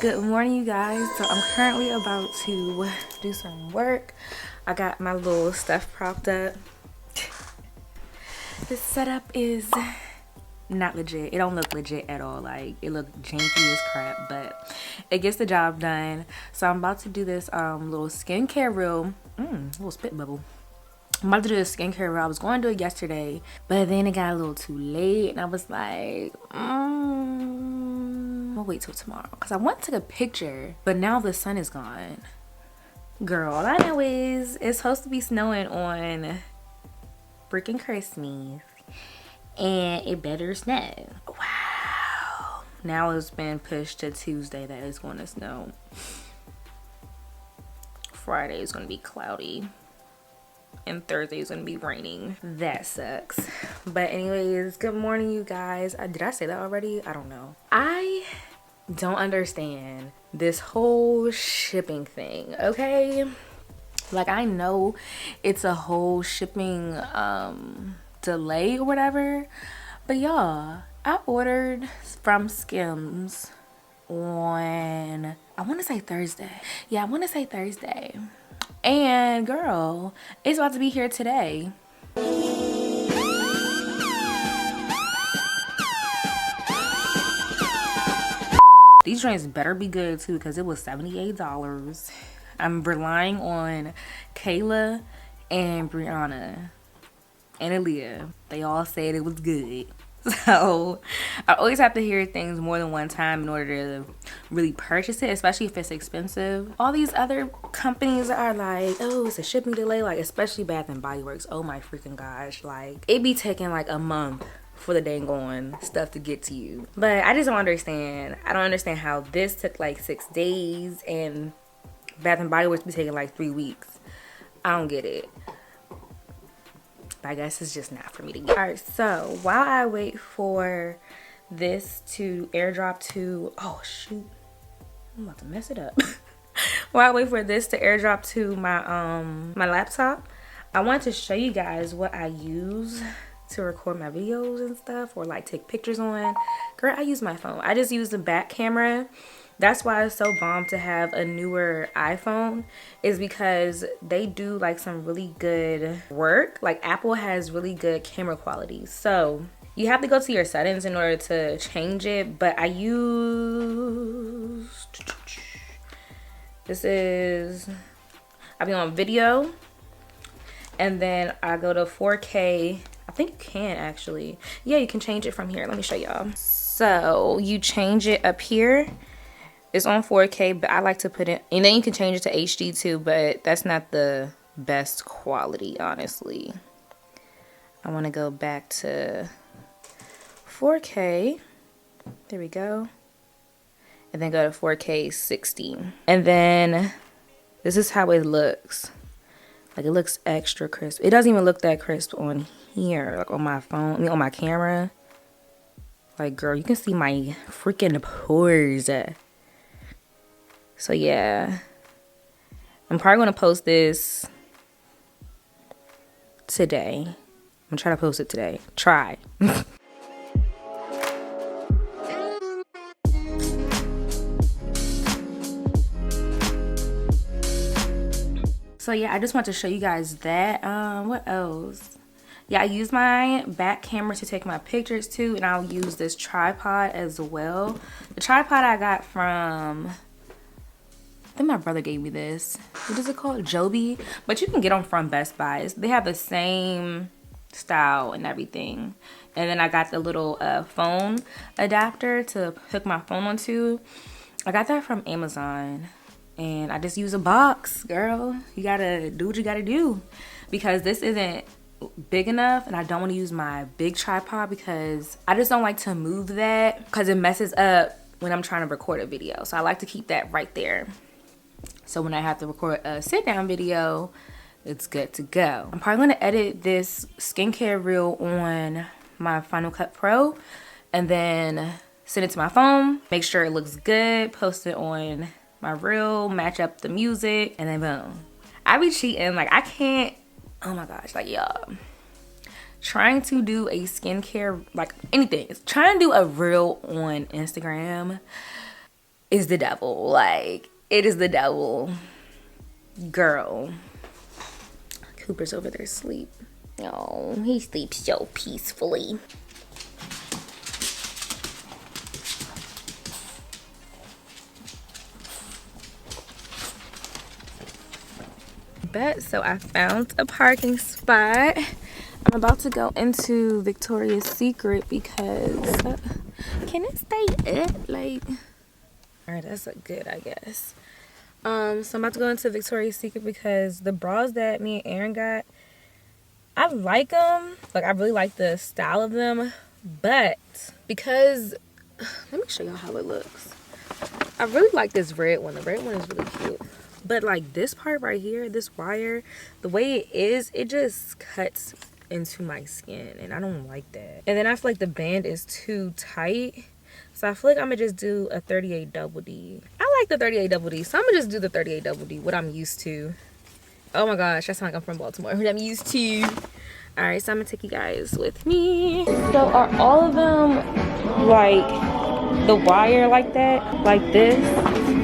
Good morning, you guys. So I'm currently about to do some work. I got my little stuff propped up. This setup is not legit. It don't look legit at all. Like, it looked janky as crap, but it gets the job done. So I'm about to do this little skincare reel. Little spit bubble. I'm about to do this skincare reel. I was going to do it yesterday, but then it got a little too late, and I was like, I'll wait till tomorrow, because I want to take a picture, but now the sun is gone. Girl, all I know is it's supposed to be snowing on freaking Christmas, and it better snow. Wow. Now it's been pushed to Tuesday that it's going to snow. Friday is going to be cloudy, and Thursday is going to be raining. That sucks. But anyways, good morning, you guys. Did I say that already? I don't know. I don't understand this whole shipping thing, okay? Like, I know it's a whole shipping delay or whatever, but y'all, I ordered from Skims on, I want to say Thursday. Yeah, I want to say Thursday. And girl, it's about to be here today. These drinks better be good too, because it was $78. I'm relying on Kayla and Brianna and Aaliyah. They all said it was good. So I always have to hear things more than one time in order to really purchase it, especially if it's expensive. All these other companies are like, oh, it's a shipping delay, like especially Bath and Body Works. Oh my freaking gosh, like it be taking like a month for the dang on stuff to get to you. But I just don't understand. I don't understand how this took like 6 days and Bath and Body Works be taking like 3 weeks. I don't get it. But I guess it's just not for me to get. Alright, so while I wait for this to airdrop to, oh shoot, I'm about to mess it up. While I wait for this to airdrop to my my laptop, I wanted to show you guys what I use to record my videos and stuff, or like take pictures on. Girl, I use my phone. I just use the back camera. That's why it's so bomb to have a newer iPhone, is because they do like some really good work. Like Apple has really good camera quality. So you have to go to your settings in order to change it. But I use, this is, I'll be on video, and then I go to 4K. I think you can actually. Yeah, you can change it from here. Let me show y'all. So you change it up here. It's on 4K, but I like to put it, and then you can change it to HD too, but that's not the best quality, honestly. I want to go back to 4K. There we go. And then go to 4K 60. And then this is how it looks. Like, it looks extra crisp. It doesn't even look that crisp on here, like on my phone, I mean on my camera. Like, girl, you can see my freaking pores. So yeah, I'm probably gonna post this today. I'm gonna try to post it today. Try. So yeah, I just want to show you guys that. What else? Yeah, I use my back camera to take my pictures too, and I'll use this tripod as well. The tripod I got from, I think my brother gave me this. What is it called? Joby. But you can get them from Best Buy. They have the same style and everything. And then I got the little phone adapter to hook my phone onto. I got that from Amazon. And I just use a box, girl. You gotta do what you gotta do. Because this isn't big enough, and I don't want to use my big tripod because I just don't like to move that because it messes up when I'm trying to record a video. So I like to keep that right there. So when I have to record a sit down video, it's good to go. I'm probably gonna edit this skincare reel on my Final Cut Pro and then send it to my phone, make sure it looks good, post it on my reel, match up the music, and then boom. I be cheating, like I can't, oh my gosh, like y'all, trying to do a skincare, like anything, trying to do a reel on Instagram, is the devil. Like, it is the devil. Girl. Cooper's over there asleep. Oh, he sleeps so peacefully. So I found a parking spot. I'm about to go into Victoria's Secret because can it stay up? Like, all right, that's good, I guess. So I'm about to go into Victoria's Secret because the bras that me and Aaron got, I like them. Like, I really like the style of them, but because let me show y'all how it looks. I really like this red one. The red one is really cute. But like this part right here, this wire, the way it is, it just cuts into my skin and I don't like that. And then I feel like the band is too tight. So I feel like I'm gonna just do a 38 double D. I like the 38 double D, so I'm gonna just do the 38 double D, what I'm used to. Oh my gosh, that sounds like I'm from Baltimore, what I'm used to. All right, so I'm gonna take you guys with me. So are all of them like the wire like that, like this?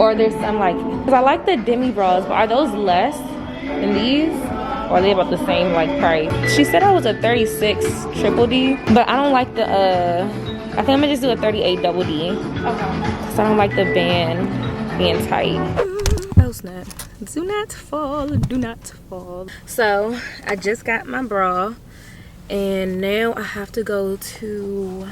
Or there's some like, because I like the demi bras, but are those less than these? Or are they about the same like price? She said I was a 36 triple D, but I don't like the, I think I'm gonna just do a 38 double D. Okay. Because I don't like the band being tight. Oh snap. Do not fall, do not fall. So I just got my bra and now I have to go to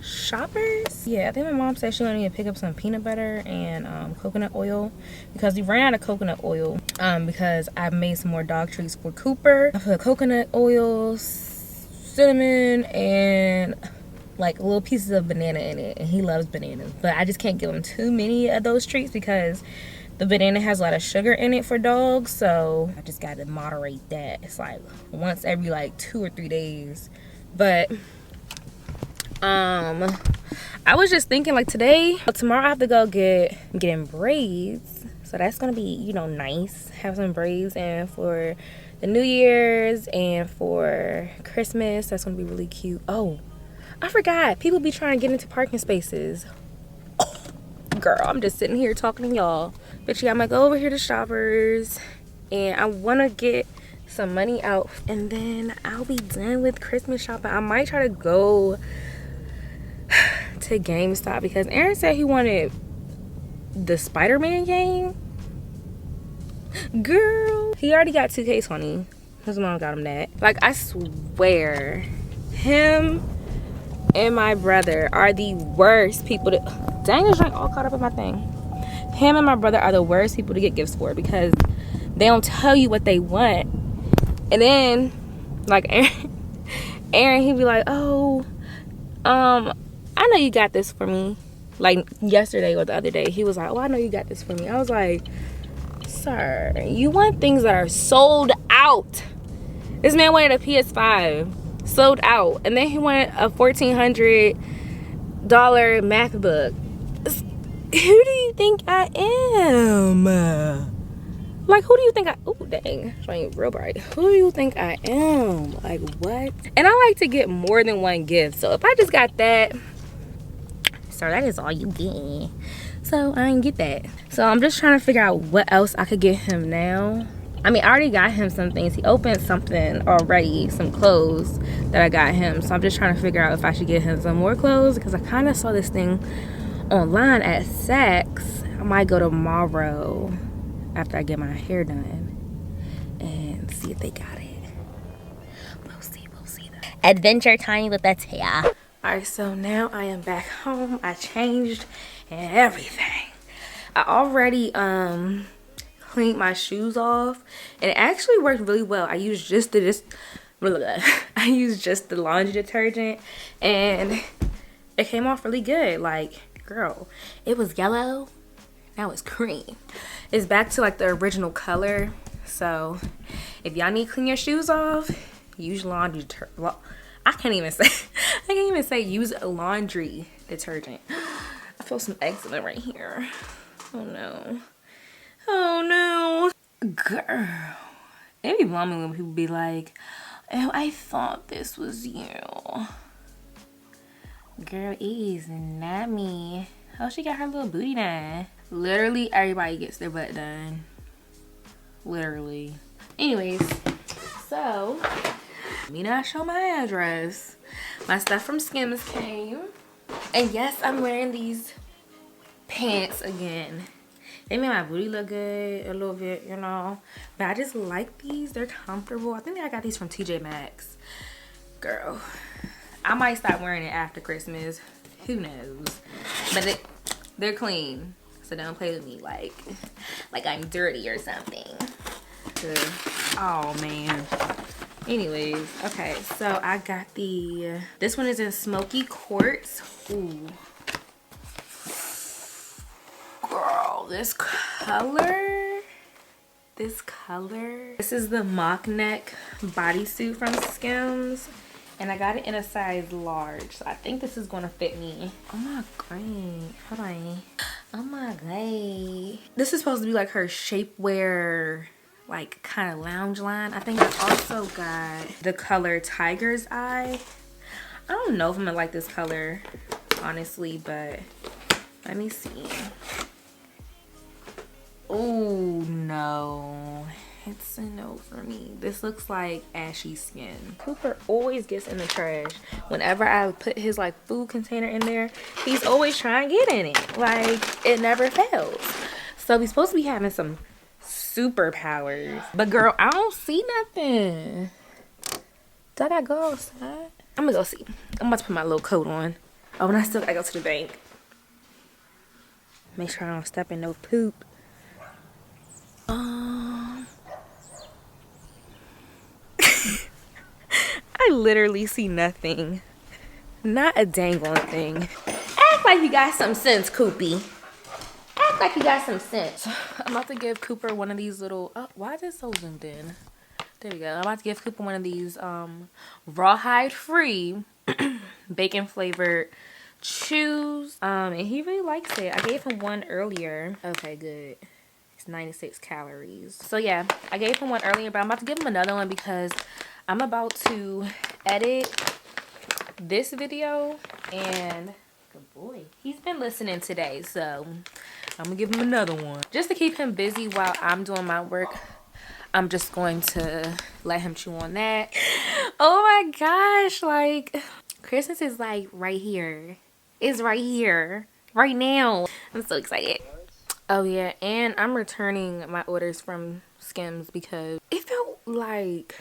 Shoppers. Yeah, I think my mom said she wanted me to pick up some peanut butter and coconut oil because we ran out of coconut oil because I made some more dog treats for Cooper. I put coconut oil, cinnamon, and like little pieces of banana in it, and he loves bananas, but I just can't give him too many of those treats because the banana has a lot of sugar in it for dogs, so I just gotta moderate that. It's like once every like 2 or 3 days. But I was just thinking like tomorrow I have to go getting braids, so that's gonna be, you know, nice, have some braids. And for the New Year's and for Christmas, that's gonna be really cute. Oh, I forgot, people be trying to get into parking spaces. Girl, I'm just sitting here talking to y'all, but yeah, I'm gonna go over here to Shoppers and I want to get some money out and then I'll be done with Christmas shopping. I might try to go to GameStop because Aaron said he wanted the Spider-Man game. Girl, he already got 2K20. His mom got him that. Like, I swear, him and my brother are the worst people to, dang, this drink all caught up in my thing. Him and my brother are the worst people to get gifts for because they don't tell you what they want. And then, like, Aaron, he'd be like, oh, I know you got this for me. Like yesterday or the other day, he was like, oh, I know you got this for me. I was like, sir, you want things that are sold out. This man wanted a PS5, sold out. And then he wanted a $1,400 MacBook. Who do you think I am? Like, who do you think oh, dang, showing real bright. Who do you think I am? Like, what? And I like to get more than one gift. So if I just got that, sir, that is all you get. So I didn't get that. So I'm just trying to figure out what else I could get him now. I mean, I already got him some things. He opened something already, some clothes that I got him. So I'm just trying to figure out if I should get him some more clothes because I kind of saw this thing online at Saks. I might go tomorrow after I get my hair done and see if they got it. We'll see though. Adventure time with that hair. Alright, so now I am back home. I changed and everything. I already cleaned my shoes off and it actually worked really well. I used just the laundry detergent and it came off really good. Like, girl, it was yellow, now it's cream. It's back to like the original color. So if y'all need to clean your shoes off, use laundry detergent. I can't even say use laundry detergent. I feel some eczema right here. Oh no. Oh no. Girl. It be blowing me when people be like, oh, I thought this was you. Girl, it is not me. Oh, she got her little booty done. Literally everybody gets their butt done. Literally. Anyways, so let me not show my address. My stuff from Skims came. And yes, I'm wearing these pants again. They made my booty look good a little bit, you know. But I just like these. They're comfortable. I think I got these from TJ Maxx. Girl, I might stop wearing it after Christmas. Who knows? But they're clean. So don't play with me like I'm dirty or something. Oh, man. Anyways, okay. So I got this one is in Smoky Quartz. Ooh. Girl, this color. This is the mock neck bodysuit from Skims. And I got it in a size large. So I think this is going to fit me. Oh my god. Hold on. Oh my god. This is supposed to be like her shapewear, like kind of lounge line. I think I also got the color Tiger's Eye. I don't know if I'm going to like this color, honestly, but let me see. Oh no, it's a no for me. This looks like ashy skin. Cooper always gets in the trash. Whenever I put his like food container in there, he's always trying to get in it. Like, it never fails. So he's supposed to be having some superpowers. But girl, I don't see nothing. Do I gotta go outside? I'm gonna go see. I'm about to put my little coat on. Oh, and I still gotta go to the bank. Make sure I don't step in no poop. I literally see nothing. Not a dangling thing. Act like you got some sense, Coopy. Act like you got some sense. I'm about to give Cooper one of these little... Oh, why is it so zoomed in? There we go. I'm about to give Cooper one of these rawhide free bacon flavored chews. And he really likes it. I gave him one earlier. Okay, good. 96 calories. So yeah, I gave him one earlier, but I'm about to give him another one because I'm about to edit this video, and good boy, he's been listening today, so I'm gonna give him another one just to keep him busy while I'm doing my work. I'm just going to let him chew on that. Oh my gosh, like Christmas is like right here. It's right here right now. I'm so excited. Oh yeah, and I'm returning my orders from Skims because it felt like,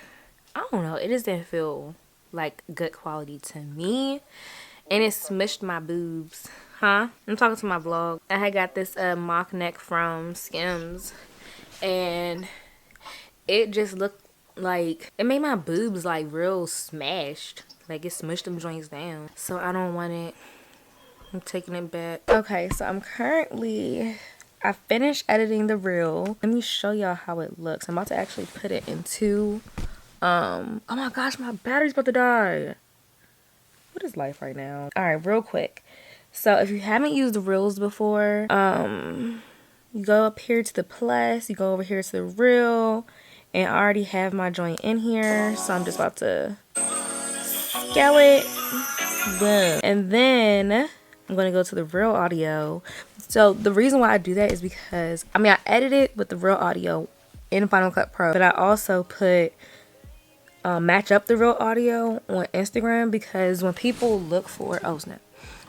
I don't know, it just didn't feel like good quality to me. And it smushed my boobs. Huh? I'm talking to my vlog. I had got this mock neck from Skims. And it just looked like, it made my boobs like real smashed. Like it smushed them joints down. So I don't want it. I'm taking it back. Okay, so I finished editing the reel. Let me show y'all how it looks. I'm about to actually put it into, oh my gosh, my battery's about to die. What is life right now? All right, real quick. So if you haven't used the reels before, you go up here to the plus, you go over here to the reel, and I already have my joint in here. So I'm just about to scale it. Boom. And then I'm going to go to the real audio. So the reason why I do that is because, I mean, I edited with the real audio in Final Cut Pro, but I also put match up the real audio on Instagram, because when people look for, oh snap,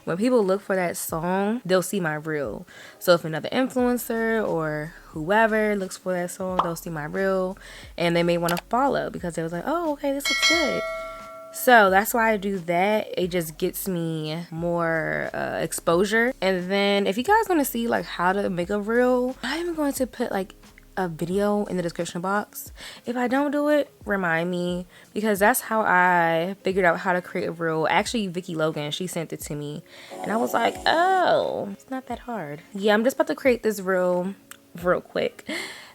when people look for that song, they'll see my reel. So if another influencer or whoever looks for that song, they'll see my reel and they may want to follow because they was like, oh, okay, this looks good. So that's why I do that. It just gets me more exposure. And then if you guys want to see like how to make a reel, I'm going to put like a video in the description box. If I don't do it, remind me, because that's how I figured out how to create a reel. Actually, Vicky Logan, she sent it to me and I was like, oh, it's not that hard. Yeah, I'm just about to create this reel real quick.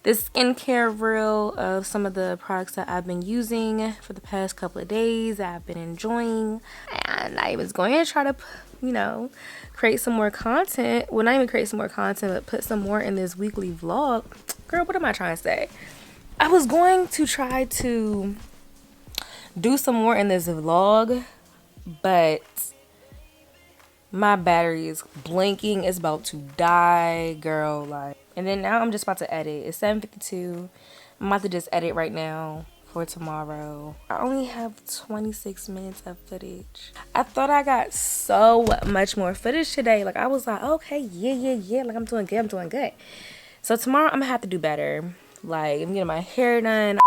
This skincare reel of some of the products that I've been using for the past couple of days that I've been enjoying. And I was going to try to, you know, create some more content. Well, not even create some more content, but put some more in this weekly vlog. Girl, what am I trying to say? I was going to try to do some more in this vlog, but My battery is blinking. It's about to die, girl. Like, and then now I'm just about to edit. It's 7:52. I'm about to just edit right now for tomorrow. I only have 26 minutes of footage. I thought I got so much more footage today. Like, I was like, okay, yeah. Like, I'm doing good. So tomorrow I'm gonna have to do better. Like, I'm getting my hair done.